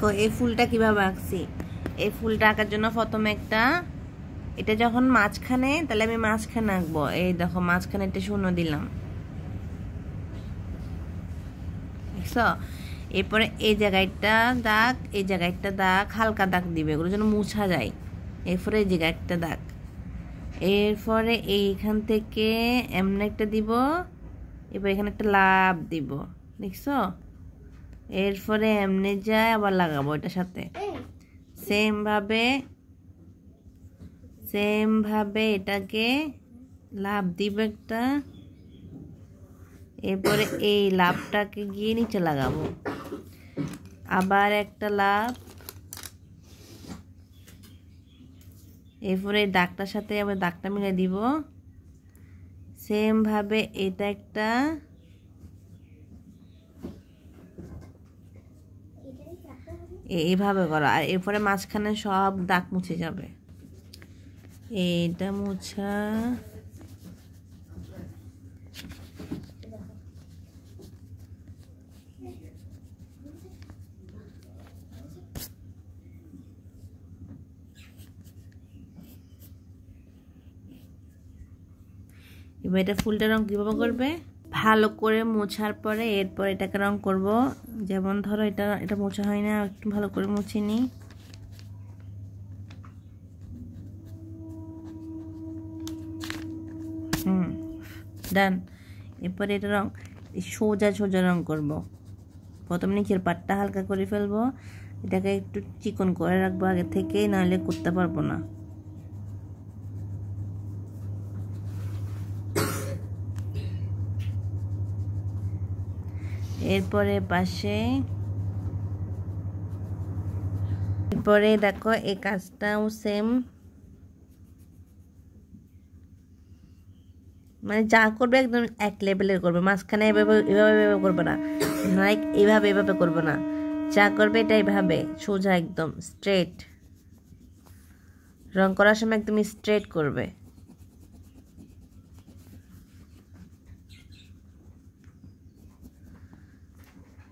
তো এই ফুলটা কিভাবে আঁকছি, এই ফুলটা আঁকার জন্য প্রথমে এটা যখন মাঝখানে, তাহলে আমি মাঝখানে আঁকবো। এই দেখো মাঝখানে একটা শূন্য দিলাম, দেখছো? এরপরে এই জায়গাটা দাগ, এই জায়গাটা দাগ, হালকা দাগ দিবে, ওগুলো যেন মুছা যায়। এরপরে এই জায়গায় একটা দাগ, এরপরে এইখান থেকে এমন একটা দিব, এবার এখানে একটা লাভ দিব, দেখছো? এরপরে এমনি যায় আবার লাগাবো এটার সাথে, সেম ভাবে এটাকে লাভ দিব একটা, এরপরে এই লাভটাকে গিয়ে নিচে লাগাবো, আবার একটা লাভ, এরপরে দাগটার সাথে আবার দাগটা মিলে দিব, সেম ভাবে এটা একটা, এইভাবে করা। আর এরপরে মাঝখানে সব দাগ মুছে যাবে, এইটা মুছা, এবার এটা ফুলটা রং কিভাবে করবে, ভালো করে মোছার পরে এরপর এটাকে রং করব। যেমন ধরো এটা মোছা হয় না, একটু ভালো করে মুছে নিই, ডান। এরপরে এটা রং সোজা সোজা রং করব। প্রথমে নিচের পাটটা হালকা করে ফেলবো, এটাকে একটু চিকন করে রাখবো আগে থেকে, নাহলে করতে পারবো না। এরপরে পাশে, এরপরে দেখো এই কাজটাও সেম, মানে যা করবে একদম এক লেভেলের করবে, মাঝখানে এভাবে এভাবে এভাবে করবে না, লাইক এইভাবে এভাবে করবে না, যা করবে এটা এইভাবে সোজা একদম স্ট্রেট, রং করার সময় একদম স্ট্রেট করবে।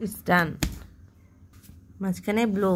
ইটস ডান। মাঝখানে ব্লো।